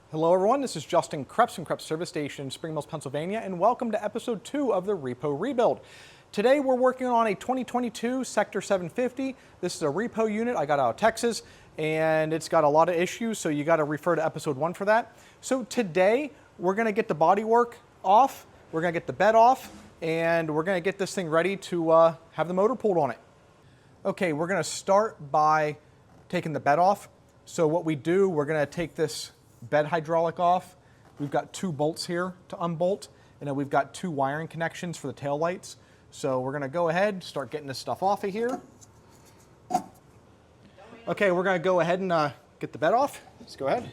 Hello everyone, this is Justin Krebs from Krebs Service Station, Spring Mills, Pennsylvania, and welcome to episode 2 of the Repo Rebuild. Today we're working on a 2022 Sector 750. This is a repo unit I got out of Texas, and it's got a lot of issues, so you got to refer to episode 1 for that. So today we're going to get the bodywork off, we're going to get the bed off, and we're going to get this thing ready to have the motor pulled on it. Okay, we're going to start by taking the bed off. So what we do, we're going to take this bed hydraulic off. We've got 2 bolts here to unbolt, and then we've got 2 wiring connections for the tail lights. So we're going to go ahead and start getting this stuff off of here. Okay, we're going to go ahead and get the bed off. Let's go ahead.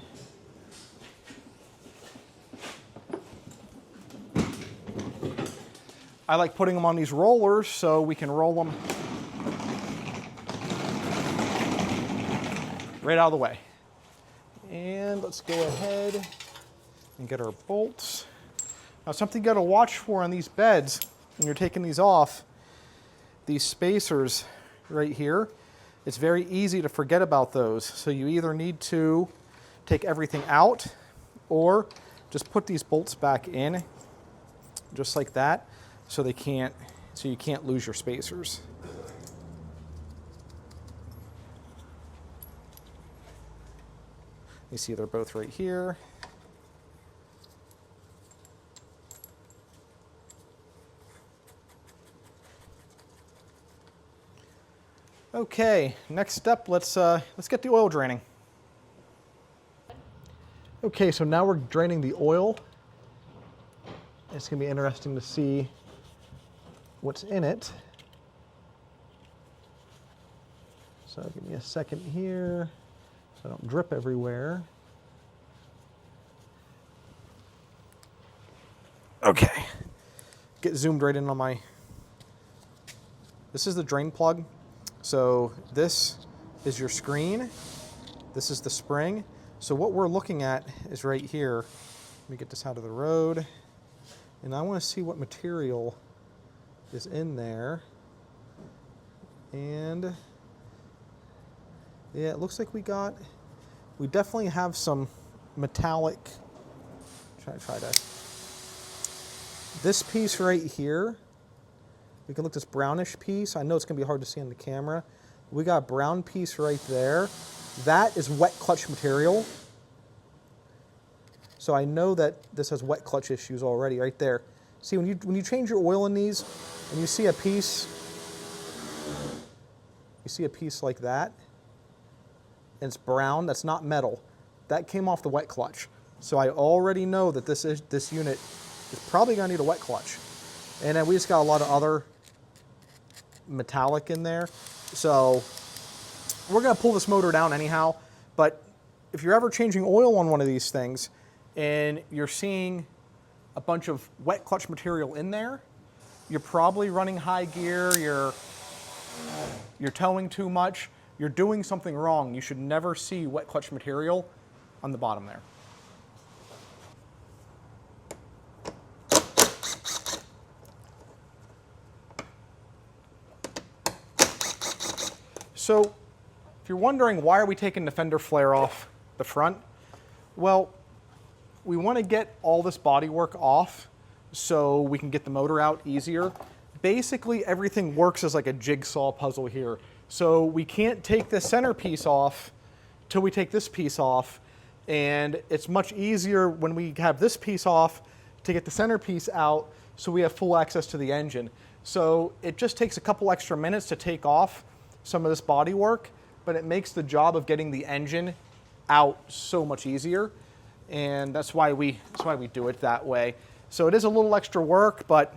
I like putting them on these rollers so we can roll them right out of the way. And let's go ahead and get our bolts. Now, something you got to watch for on these beds when you're taking these off, these spacers right here, it's very easy to forget about those. So you either need to take everything out or just put these bolts back in just like that so you can't lose your spacers. You see they're both right here. Okay, next step, let's get the oil draining. Okay, so now we're draining the oil. It's going to be interesting to see what's in it. So give me a second here so I don't drip everywhere. Okay, get zoomed right in on my, this is the drain plug. So this is your screen, this is the spring. So what we're looking at is right here. Let me get this out of the road. And I want to see what material is in there. And yeah, it looks like we definitely have some metallic, try to, this piece right here, we can look at this brownish piece. I know it's going to be hard to see on the camera. We got a brown piece right there. That is wet clutch material. So I know that this has wet clutch issues already right there. See, when you change your oil in these and you see a piece like that, and it's brown, that's not metal. That came off the wet clutch. So I already know that this unit is probably going to need a wet clutch. And then we just got a lot of other metallic in there. So we're going to pull this motor down anyhow. But if you're ever changing oil on one of these things and you're seeing a bunch of wet clutch material in there, you're probably running high gear, you're towing too much, you're doing something wrong. You should never see wet clutch material on the bottom there. So if you're wondering why are we taking the fender flare off the front, well, we want to get all this bodywork off so we can get the motor out easier. Basically, everything works as like a jigsaw puzzle here. So we can't take the centerpiece off till we take this piece off, and it's much easier when we have this piece off to get the centerpiece out so we have full access to the engine. So it just takes a couple extra minutes to take off some of this body work, but it makes the job of getting the engine out so much easier, and that's why we do it that way. So it is a little extra work, but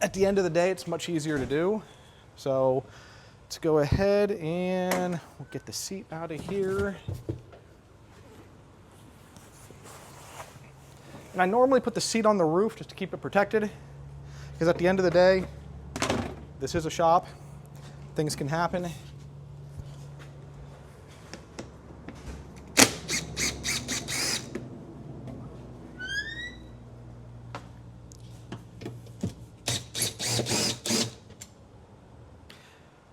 at the end of the day, it's much easier to do. So let's go ahead and we'll get the seat out of here. And I normally put the seat on the roof just to keep it protected, because at the end of the day, this is a shop. Things can happen.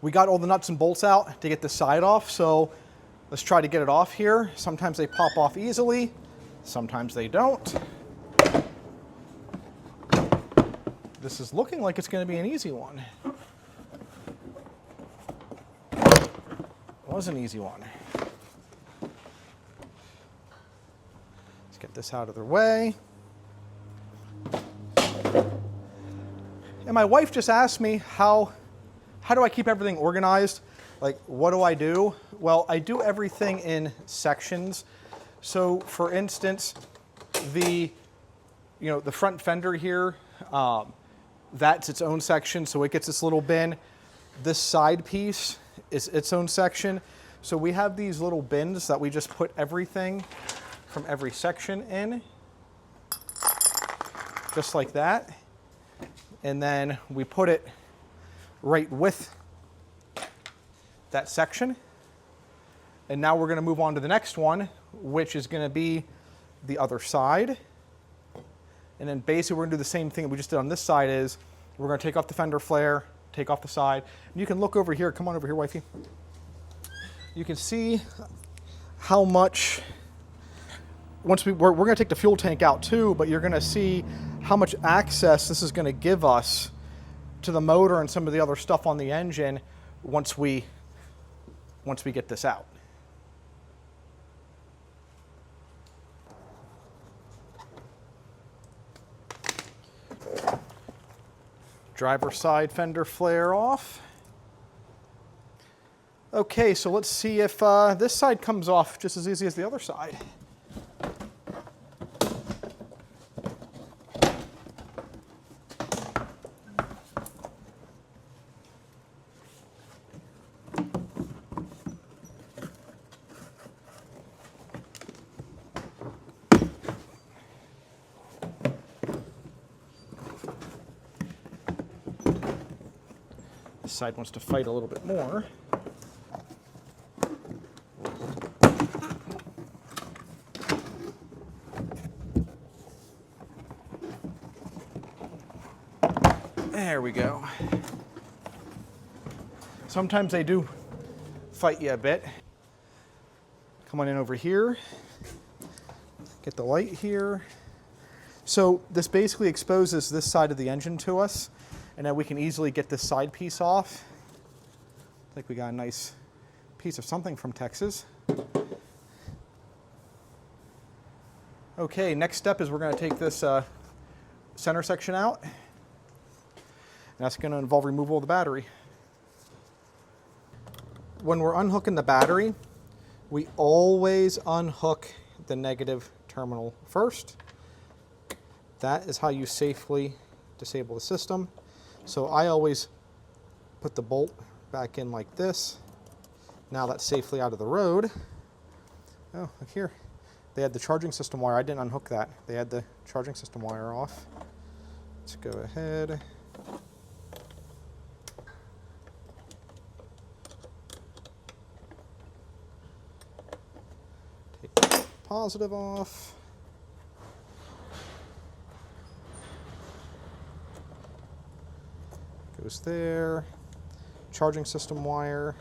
We got all the nuts and bolts out to get the side off, so Let's try to get it off here. Sometimes they pop off easily, sometimes they don't. This is looking like it's going to be an easy one. It was an easy one. Let's get this out of the way. And my wife just asked me how do I keep everything organized? Like, what do I do? Well, I do everything in sections. So, for instance, the front fender here, that's its own section, so it gets its little bin. This side piece is its own section. So we have these little bins that we just put everything from every section in, just like that. And then we put it right with that section. And now we're going to move on to the next one, which is going to be the other side. And then basically we're going to do the same thing that we just did on this side. Is we're going to take off the fender flare, take off the side. And you can look over here. Come on over here, wifey. You can see how much, we're going to take the fuel tank out too, but you're going to see how much access this is going to give us to the motor and some of the other stuff on the engine once we get this out. Driver side fender flare off. Okay, so let's see if this side comes off just as easy as the other side. This side wants to fight a little bit more. There we go. Sometimes they do fight you a bit. Come on in over here. Get the light here. So this basically exposes this side of the engine to us, and now we can easily get this side piece off. I think we got a nice piece of something from Texas. Okay, next step is we're going to take this center section out. And that's going to involve removal of the battery. When we're unhooking the battery, we always unhook the negative terminal first. That is how you safely disable the system. So I always put the bolt back in like this. Now that's safely out of the road. Oh, look here. They had the charging system wire. I didn't unhook that. They had the charging system wire off. Let's go ahead. Take the positive off. Goes there. Charging system wire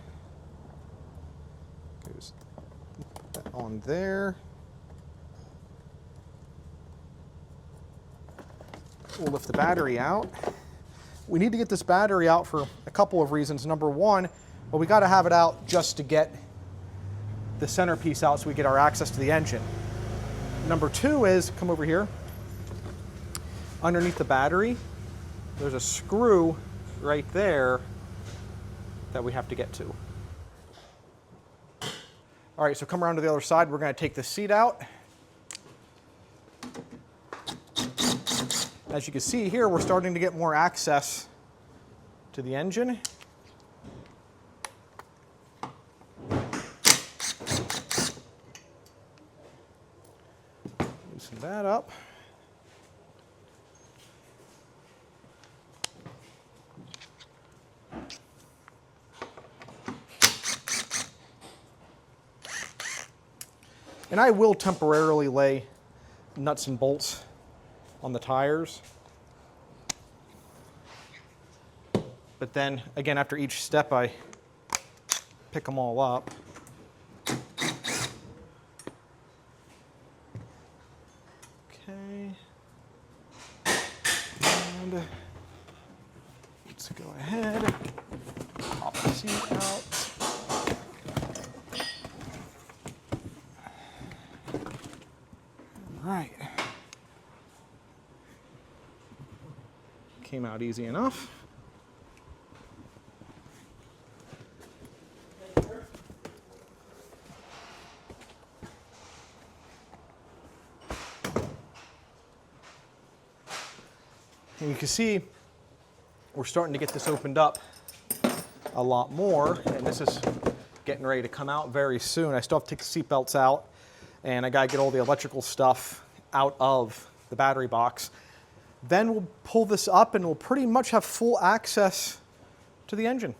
goes put that on there. We'll lift the battery out. We need to get this battery out for a couple of reasons. Number one, well, we got to have it out just to get the centerpiece out so we get our access to the engine. Number two is, come over here, underneath the battery, there's a screw right there that we have to get to. All right, so come around to the other side. We're going to take the seat out. As you can see here, we're starting to get more access to the engine. Loosen that up. And I will temporarily lay nuts and bolts on the tires. But then, again, after each step, I pick them all up. And let's go ahead, pop the seat out. All right. Came out easy enough. And you can see we're starting to get this opened up a lot more, and this is getting ready to come out very soon. I still have to take the seat belts out, and I gotta get all the electrical stuff out of the battery box. Then we'll pull this up and we'll pretty much have full access to the engine.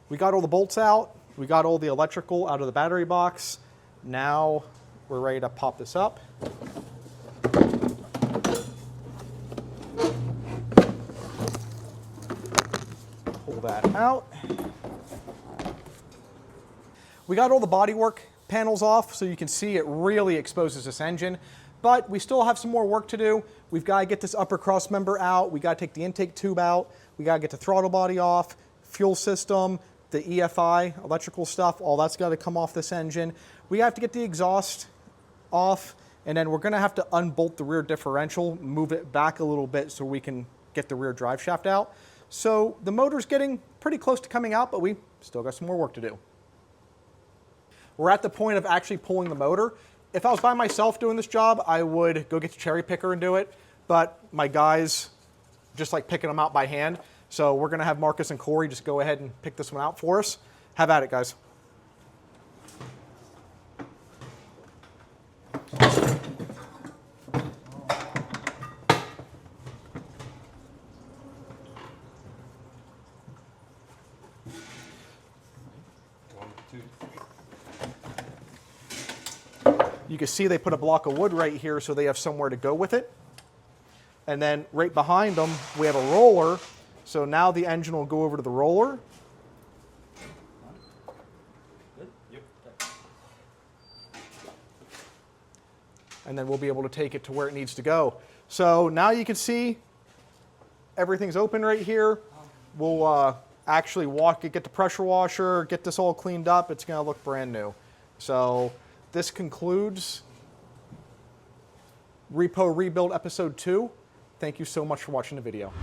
We got all the bolts out, we got all the electrical out of the battery box. Now we're ready to pop this up. Pull that out. We got all the bodywork panels off, so you can see it really exposes this engine, but we still have some more work to do. We've got to get this upper cross member out, we got to take the intake tube out, we got to get the throttle body off, fuel system, the EFI, electrical stuff, all that's got to come off this engine. We have to get the exhaust off, and then we're going to have to unbolt the rear differential, move it back a little bit so we can get the rear drive shaft out. So the motor's getting pretty close to coming out, but we still got some more work to do. We're at the point of actually pulling the motor. If I was by myself doing this job, I would go get the cherry picker and do it, but my guys just like picking them out by hand. So we're gonna have Marcus and Corey just go ahead and pick this one out for us. Have at it, guys. You can see they put a block of wood right here so they have somewhere to go with it. And then right behind them, we have a roller. So now the engine will go over to the roller. And then we'll be able to take it to where it needs to go. So now you can see everything's open right here. We'll actually get the pressure washer, get this all cleaned up. It's gonna look brand new. So this concludes Repo Rebuild Episode 2. Thank you so much for watching the video.